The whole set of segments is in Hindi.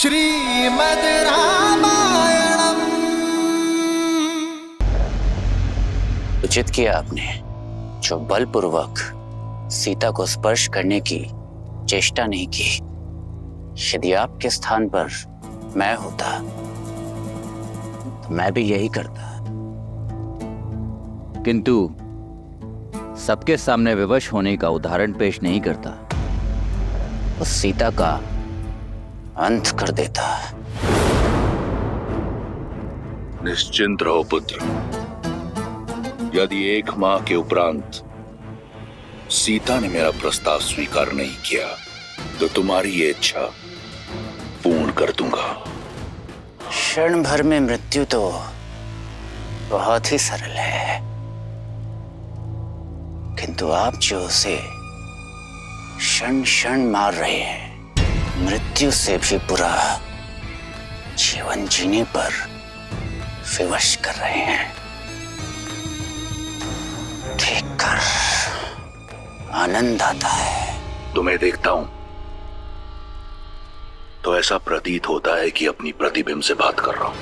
श्रीमद् रामायणम्। उचित किया आपने जो बलपूर्वक सीता को स्पर्श करने की चेष्टा नहीं की। यदि आपके स्थान पर मैं होता तो मैं भी यही करता, किंतु सबके सामने विवश होने का उदाहरण पेश नहीं करता, उस सीता का अंत कर देता। निश्चिंत रहो पुत्र, यदि 1 माह के उपरांत सीता ने मेरा प्रस्ताव स्वीकार नहीं किया तो तुम्हारी ये इच्छा पूर्ण कर दूंगा। क्षण भर में मृत्यु तो बहुत ही सरल है, किंतु आप जो उसे क्षण क्षण मार रहे हैं, मृत्यु से भी बुरा जीवन जीने पर विवश कर रहे हैं। देखकर आनंद आता है। तुम्हें देखता हूं तो ऐसा प्रतीत होता है कि अपनी प्रतिबिंब से बात कर रहा हूं।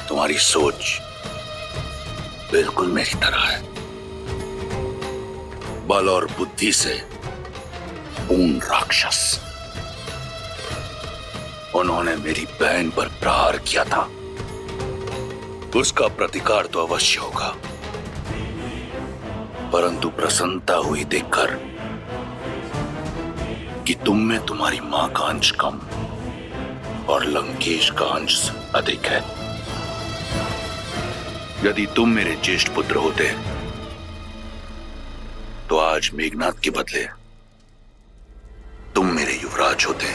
तुम्हारी सोच बिल्कुल मेरी तरह है, बल और बुद्धि से पूर्ण राक्षस। उन्होंने मेरी बहन पर प्रहार किया था, उसका प्रतिकार तो अवश्य होगा, परंतु प्रसन्नता हुई देखकर कि तुम में तुम्हारी मां का अंश कम और लंकेश का अंश अधिक है। यदि तुम मेरे ज्येष्ठ पुत्र होते तो आज मेघनाद के बदले तुम मेरे युवराज होते,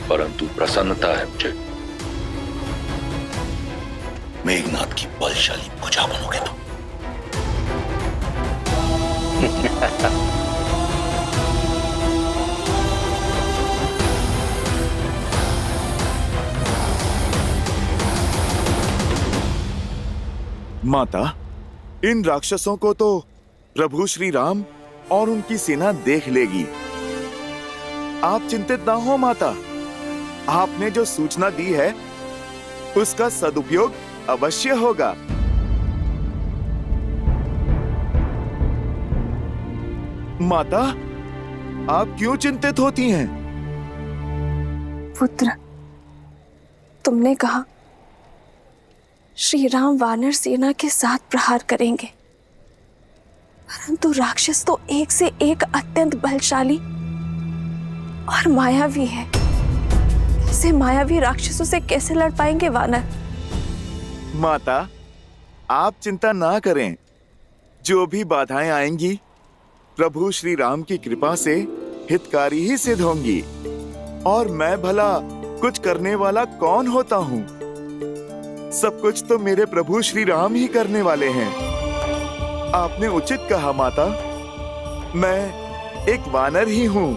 परंतु प्रसन्नता है मुझे, मेघनाद की बलशाली भुजा बनोगे तुम। माता, इन राक्षसों को तो प्रभु श्री राम और उनकी सेना देख लेगी। आप चिंतित ना हो माता, आपने जो सूचना दी है उसका सदुपयोग अवश्य होगा। माता, आप क्यों चिंतित होती हैं? पुत्र, तुमने कहा श्री राम वानर सेना के साथ प्रहार करेंगे, परंतु राक्षस तो एक से एक अत्यंत बलशाली और मायावी है। ऐसे मायावी राक्षसों से कैसे लड़ पाएंगे वानर? माता, आप चिंता ना करें, जो भी बाधाएं आएंगी प्रभु श्री राम की कृपा से हितकारी ही सिद्ध होंगी। और मैं भला कुछ करने वाला कौन होता हूँ? सब कुछ तो मेरे प्रभु श्री राम ही करने वाले हैं। आपने उचित कहा माता, मैं एक वानर ही हूँ,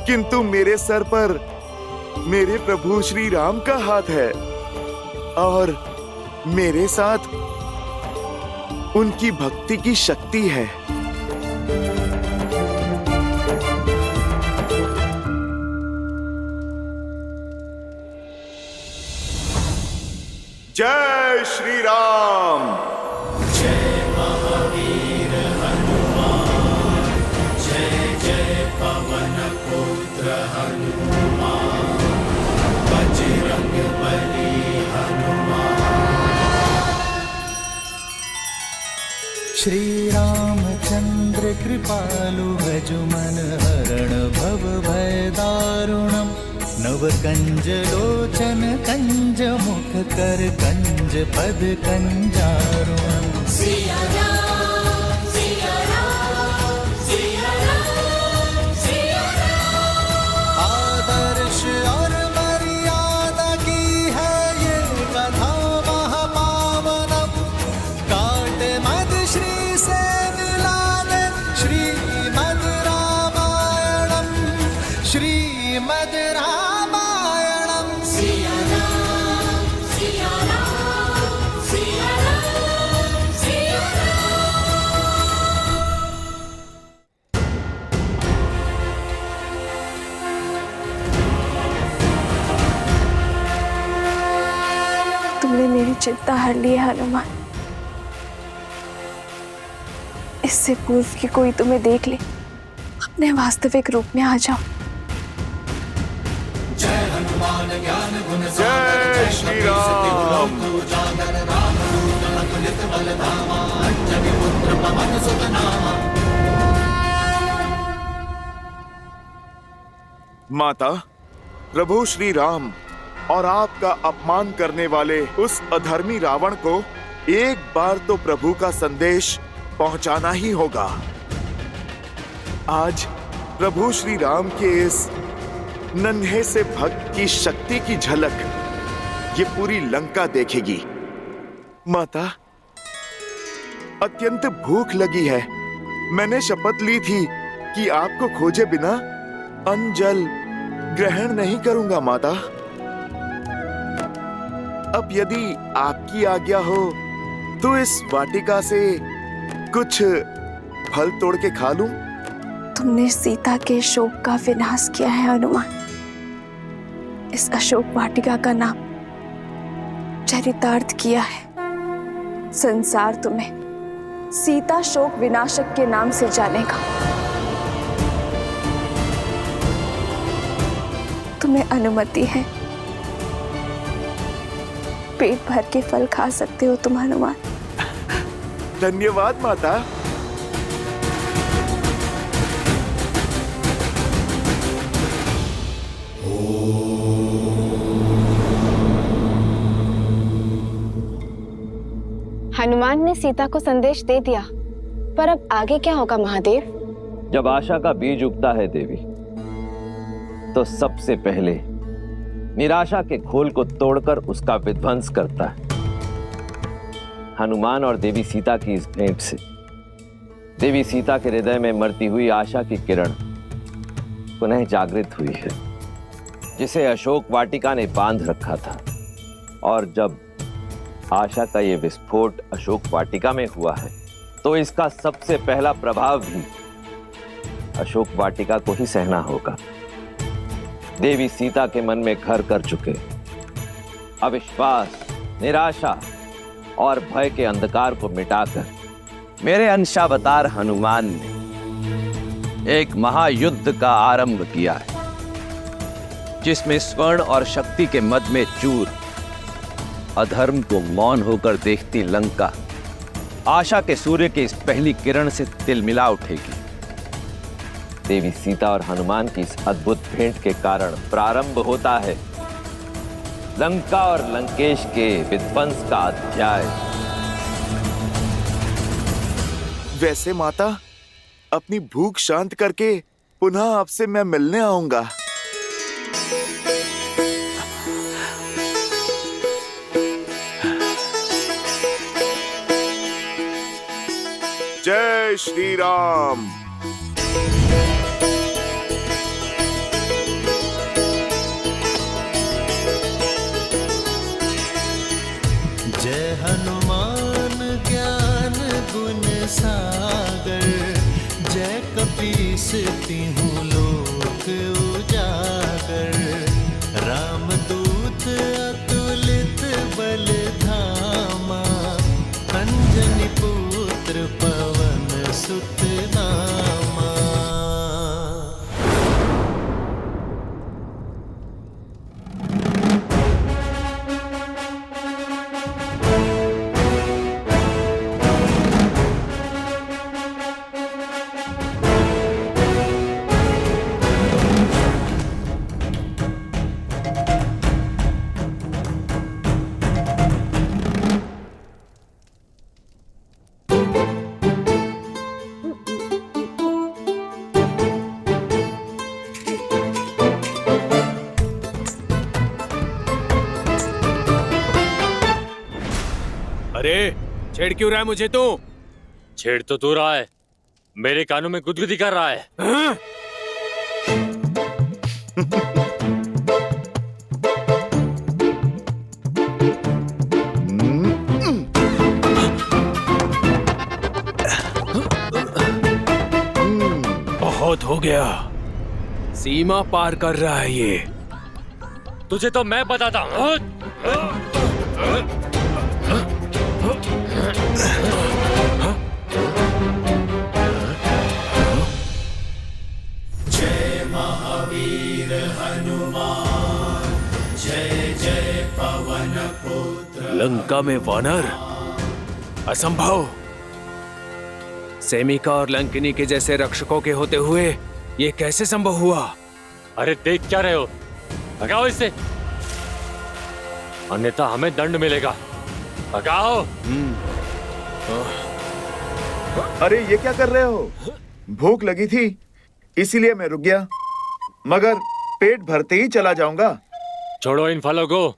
किंतु मेरे सर पर मेरे प्रभु श्री राम का हाथ है और मेरे साथ उनकी भक्ति की शक्ति है। जय श्री राम। जय महावीर हनुमान, जय जय पवन पुत्र हनुमान, बजरंग बली हनुमान। श्री रामचंद्र कृपालु भजुमन हरण भव भय दारुणम्, नव कंज लोचन कंज मुख कर कंज पद कंजारुणम्। सिया राम, सिया राम, सिया राम, सिया राम। आदर्श और मर्यादा की है ये कथा महापावनम्, काट मद श्री से मिला दे श्रीमद् रामायणम्, श्रीमद् रामायणम्। चिंता हर ली है हनुमान। इससे पूर्व कि कोई तुम्हें देख ले, अपने वास्तविक रूप में आ जाओ। जय श्री राम। माता, प्रभु श्री राम और आपका अपमान करने वाले उस अधर्मी रावण को एक बार तो प्रभु का संदेश पहुंचाना ही होगा। आज प्रभु श्री राम के इस नन्हे से भक्त की शक्ति की झलक ये पूरी लंका देखेगी। माता, अत्यंत भूख लगी है। मैंने शपथ ली थी कि आपको खोजे बिना अन्न जल ग्रहण नहीं करूंगा माता। अब यदि आपकी आज्ञा हो तो इस वाटिका से कुछ फल तोड़ के खा लूं। तुमने सीता के शोक का विनाश किया है हनुमान। इस अशोक वाटिका का नाम चरितार्थ किया है। संसार तुम्हें सीता शोक विनाशक के नाम से जानेगा। तुम्हें अनुमति है, पेट भर के फल खा सकते हो तुम हनुमान। धन्यवाद माता। हनुमान ने सीता को संदेश दे दिया, पर अब आगे क्या होगा महादेव? जब आशा का बीज उगता है देवी, तो सबसे पहले निराशा के खोल को तोड़कर उसका विध्वंस करता है। हनुमान और देवी सीता की इस भेंट से देवी सीता के हृदय में मरती हुई आशा की किरण पुनः जागृत हुई है, जिसे अशोक वाटिका ने बांध रखा था। और जब आशा का ये विस्फोट अशोक वाटिका में हुआ है, तो इसका सबसे पहला प्रभाव भी अशोक वाटिका को ही सहना होगा। देवी सीता के मन में घर कर चुके अविश्वास, निराशा और भय के अंधकार को मिटाकर मेरे अंशावतार हनुमान ने एक महायुद्ध का आरंभ किया है, जिसमें स्वर्ण और शक्ति के मद में चूर, अधर्म को मौन होकर देखती लंका आशा के सूर्य की इस पहली किरण से तिलमिला उठेगी। देवी सीता और हनुमान की इस अद्भुत भेंट के कारण प्रारंभ होता है लंका और लंकेश के विध्वंस का अध्याय। वैसे माता, अपनी भूख शांत करके पुनः आपसे मैं मिलने आऊंगा। जय श्री राम। जय हनुमान ज्ञान गुण सागर, जय कपीस तिहुँ लोक उजागर। रामदूत अतुलित बल धामा, अंजनी पुत्र पवन सुत नामा। अरे छेड़ क्यों रहा है मुझे तू? छेड़ तो तू रहा है, मेरे कानों में गुदगुदी कर रहा है। हाँ? बहुत हो गया, सीमा पार कर रहा है ये। तुझे तो मैं बताता हूँ। लंका में वानर? असंभव। सेमिका और लंकिनी के जैसे रक्षकों के होते हुए ये कैसे संभव हुआ? अरे देख क्या रहे हो, भगाओ इसे, अन्यथा हमें दंड मिलेगा। भगाओ। अरे ये क्या कर रहे हो? भूख लगी थी इसीलिए मैं रुक गया, मगर पेट भरते ही चला जाऊंगा। छोड़ो इन फलों को,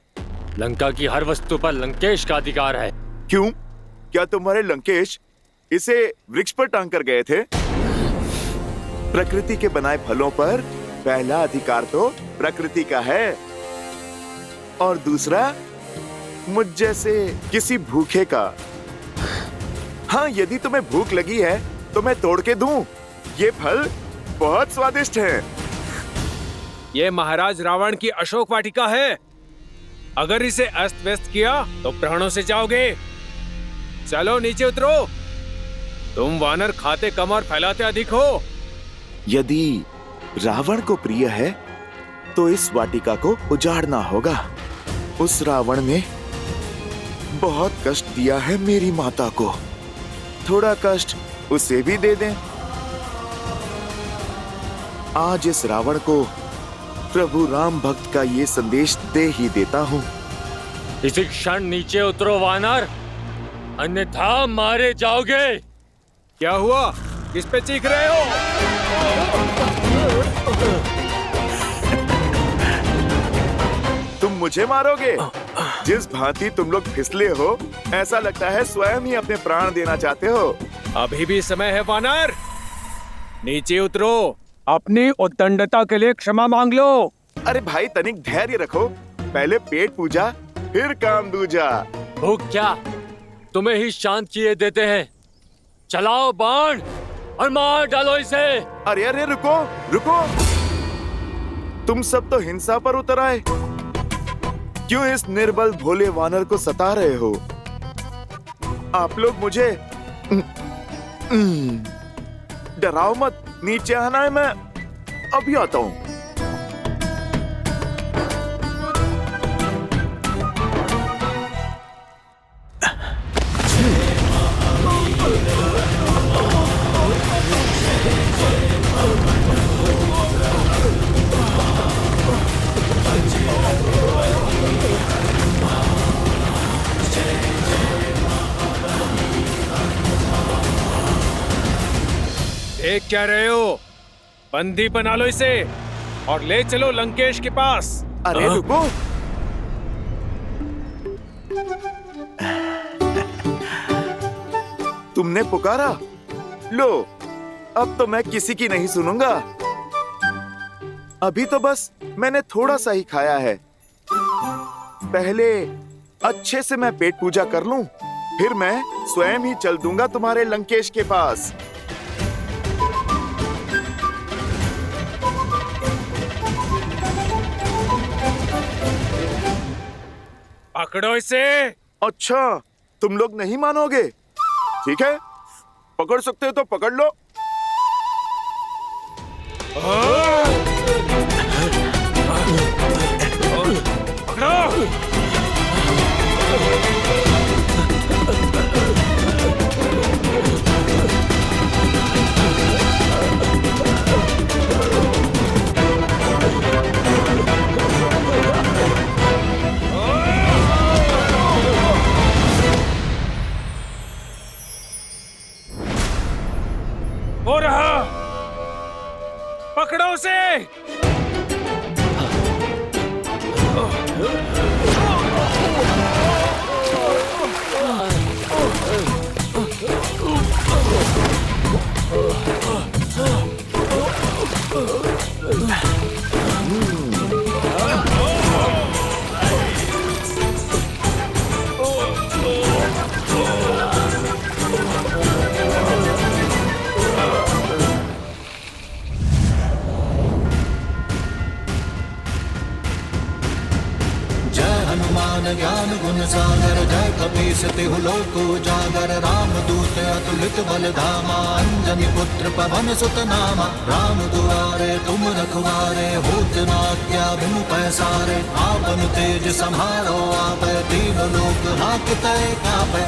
लंका की हर वस्तु पर लंकेश का अधिकार है। क्यों? क्या तुम्हारे लंकेश इसे वृक्ष पर टांग कर गए थे? प्रकृति के बनाए फलों पर पहला अधिकार तो प्रकृति का है और दूसरा मुझ जैसे किसी भूखे का। हाँ, यदि तुम्हें भूख लगी है तो मैं तोड़ के दूं। ये फल बहुत स्वादिष्ट हैं। ये महाराज रावण की अशोक वाटिका है। अगर इसे अस्त व्यस्त किया तो प्राणों से जाओगे। चलो नीचे उतरो। तुम वानर खाते कम और फैलाते अधिक हो। यदि रावण को प्रिय है तो इस वाटिका को उजाड़ना होगा। उस रावण ने बहुत कष्ट दिया है मेरी माता को, थोड़ा कष्ट उसे भी दे दें। आज इस रावण को प्रभु राम भक्त का ये संदेश दे ही देता हूँ। इसी क्षण नीचे उतरो वानर, अन्यथा मारे जाओगे। क्या हुआ? किस पे चीख रहे हो? तुम मुझे मारोगे? जिस भांति तुम लोग फिसले हो, ऐसा लगता है स्वयं ही अपने प्राण देना चाहते हो। अभी भी समय है वानर, नीचे उतरो। अपनी उद्दंडता के लिए क्षमा मांग लो। अरे भाई, तनिक धैर्य रखो, पहले पेट पूजा फिर काम दूजा। भूख क्या तुम्हें ही शांत किए देते हैं। चलाओ बाण और मार डालो इसे। अरे अरे रुको रुको, तुम सब तो हिंसा पर उतर आए। क्यों इस निर्बल भोले वानर को सता रहे हो? आप लोग मुझे डराओ मत, नीचे आना है, मैं अभी आता हूं। देख क्या रहे हो? बंदी बना लो इसे और ले चलो लंकेश के पास। अरे रुको, तुमने पुकारा, लो अब तो मैं किसी की नहीं सुनूंगा। अभी तो बस मैंने थोड़ा सा ही खाया है। पहले अच्छे से मैं पेट पूजा कर लूं, फिर मैं स्वयं ही चल दूंगा तुम्हारे लंकेश के पास। पकड़ो इसे। अच्छा, तुम लोग नहीं मानोगे? ठीक है, पकड़ सकते हो तो पकड़ लो। पकड़ो। हो रहा, पकड़ो उसे। मान ज्ञान गुण सागर, जय कपीस तिहु लोक उजागर, राम दूत अतुलित बल धामा, अंजनी पुत्र पवन सुत नामा। राम दुआरे तुम रखवारे, होत न आज्ञा बिनु पैसारे, आपन तेज सम्हारो आपै, तीन लोक हांकते कापै।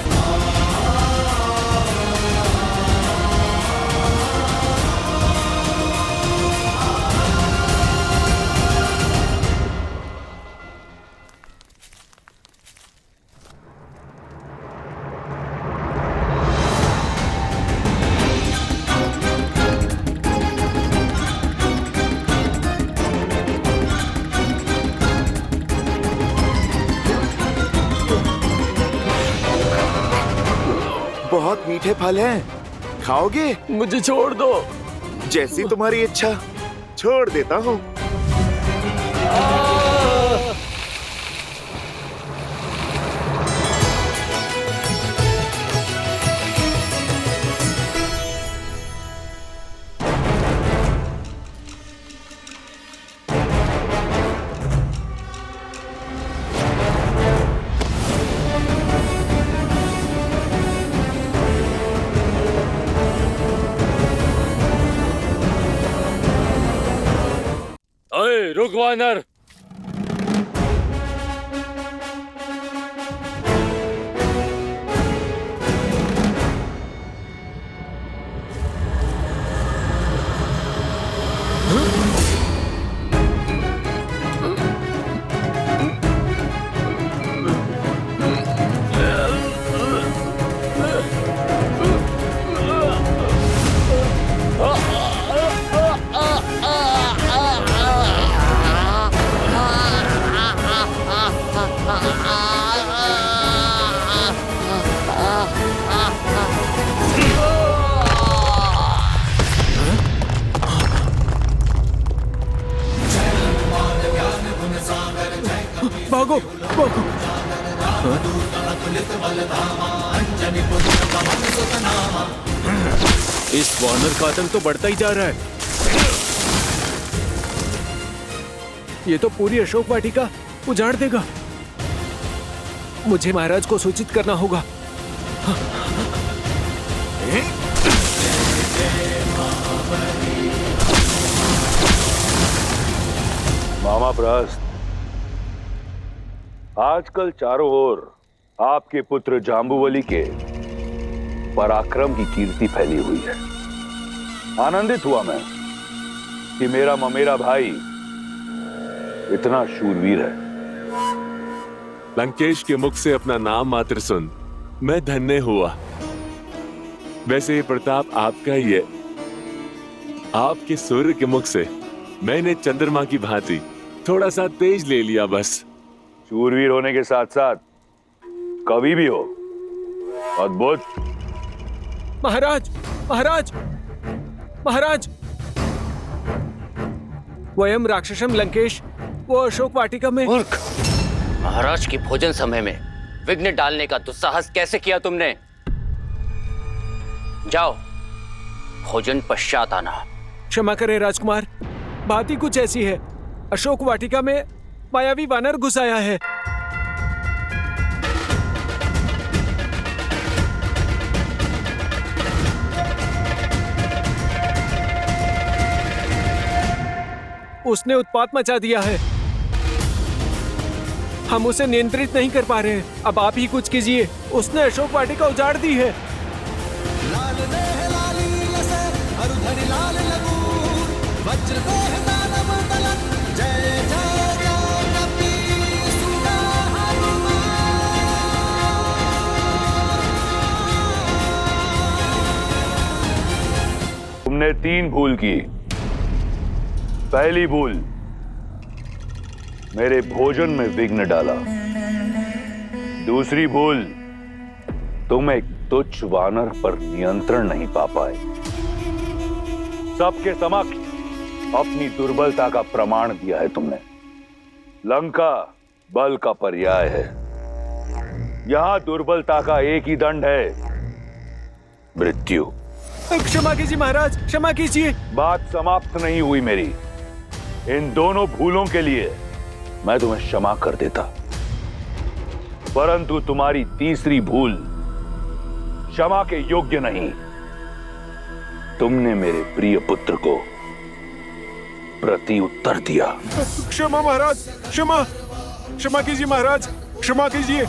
बहुत मीठे फल हैं, खाओगे? मुझे छोड़ दो। जैसी तुम्हारी इच्छा, छोड़ देता हूँ। अरे रुक वानर। भागो भागो। इस वानर का आतंक तो बढ़ता ही जा रहा है। ये तो पूरी अशोक वाटिका उजाड़ देगा। मुझे महाराज को सूचित करना होगा। मामा प्रहस्त, आजकल चारों ओर आपके पुत्र जाम्बुवली के पराक्रम की कीर्ति फैली हुई है। आनंदित हुआ मैं कि मेरा ममेरा भाई इतना शूरवीर है। लंकेश के मुख से अपना नाम मात्र सुन मैं धन्य हुआ। वैसे ये प्रताप आपका ही है। आपके सूर्य के मुख से मैंने चंद्रमा की भांति थोड़ा सा तेज ले लिया बस। शूरवीर होने के साथ साथ कवि भी हो। अद्भुत। महाराज महाराज महाराज, वयम राक्षसम लंकेश वो अशोक वाटिका में। मूर्ख! महाराज की भोजन समय में विघ्न डालने का दुस्साहस कैसे किया तुमने? जाओ, भोजन पश्चात आना। क्षमा करें राजकुमार, बात ही कुछ ऐसी है। अशोक वाटिका में मायावी वानर घुस आया है। उसने उत्पात मचा दिया है। हम उसे नियंत्रित नहीं कर पा रहे हैं। अब आप ही कुछ कीजिए। उसने अशोक वाटिका उजाड़ दी है। लाल देह लाली लसे, अरुधरि लाल लगूर, वज्र देह दानव दलन, जय जय जय कपीसुता हनुमान। तुमने 3 भूल की। पहली भूल, मेरे भोजन में विघ्न डाला। दूसरी भूल, तुम एक तुच्छ वानर पर नियंत्रण नहीं पा पाए। सबके समक्ष अपनी दुर्बलता का प्रमाण दिया है तुमने। लंका बल का पर्याय है। यहां दुर्बलता का एक ही दंड है, मृत्यु। क्षमा कीजिए महाराज, क्षमा कीजिए। बात समाप्त नहीं हुई मेरी। इन दोनों भूलों के लिए मैं तुम्हें क्षमा कर देता, परंतु तुम्हारी तीसरी भूल क्षमा के योग्य नहीं। तुमने मेरे प्रिय पुत्र को प्रति उत्तर दिया। क्षमा महाराज, क्षमा, क्षमा कीजिए महाराज, क्षमा कीजिए।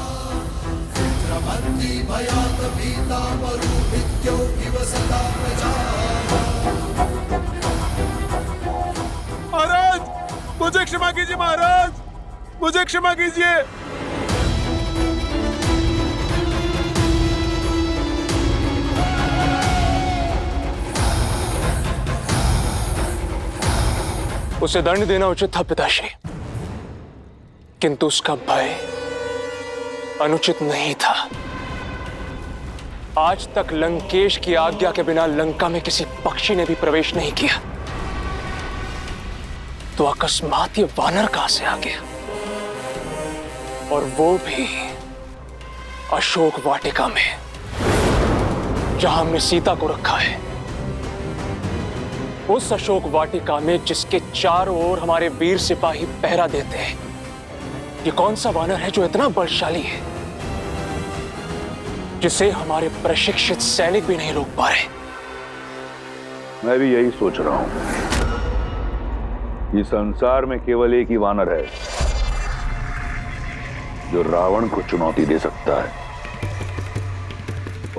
महाराज, मुझे क्षमा कीजिए महाराज, मुझे क्षमा कीजिए। उसे दंड देना उचित था पिताश्री, किंतु उसका भय अनुचित नहीं था। आज तक लंकेश की आज्ञा के बिना लंका में किसी पक्षी ने भी प्रवेश नहीं किया, तो अकस्मात ये वानर कहां से आ गया, और वो भी अशोक वाटिका में, जहां हमने सीता को रखा है। उस अशोक वाटिका में जिसके चारों ओर हमारे वीर सिपाही पहरा देते हैं। ये कौन सा वानर है जो इतना बलशाली है, जिसे हमारे प्रशिक्षित सैनिक भी नहीं रोक पा रहे? मैं भी यही सोच रहा हूं। इस संसार में केवल एक ही वानर है जो रावण को चुनौती दे सकता है,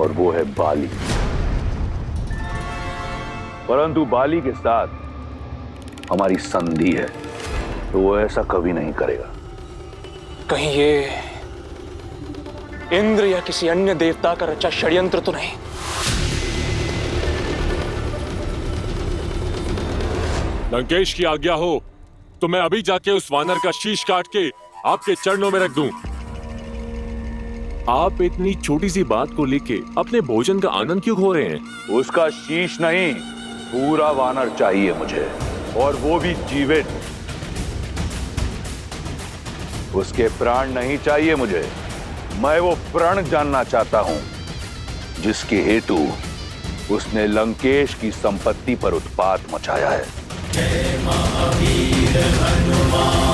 और वो है बाली। परंतु बाली के साथ हमारी संधि है, तो वो ऐसा कभी नहीं करेगा। कहीं ये इंद्र या किसी अन्य देवता का रचा षड्यंत्र तो नहीं? लंकेश की आज्ञा हो तो मैं अभी जाके उस वानर का शीश काट के आपके चरणों में रख दूं। आप इतनी छोटी सी बात को लेके अपने भोजन का आनंद क्यों खो रहे हैं? उसका शीश नहीं, पूरा वानर चाहिए मुझे, और वो भी जीवित। उसके प्राण नहीं चाहिए मुझे, मैं वो प्रण जानना चाहता हूं जिसके हेतु उसने लंकेश की संपत्ति पर उत्पात मचाया है। जय महावीर हनुमान।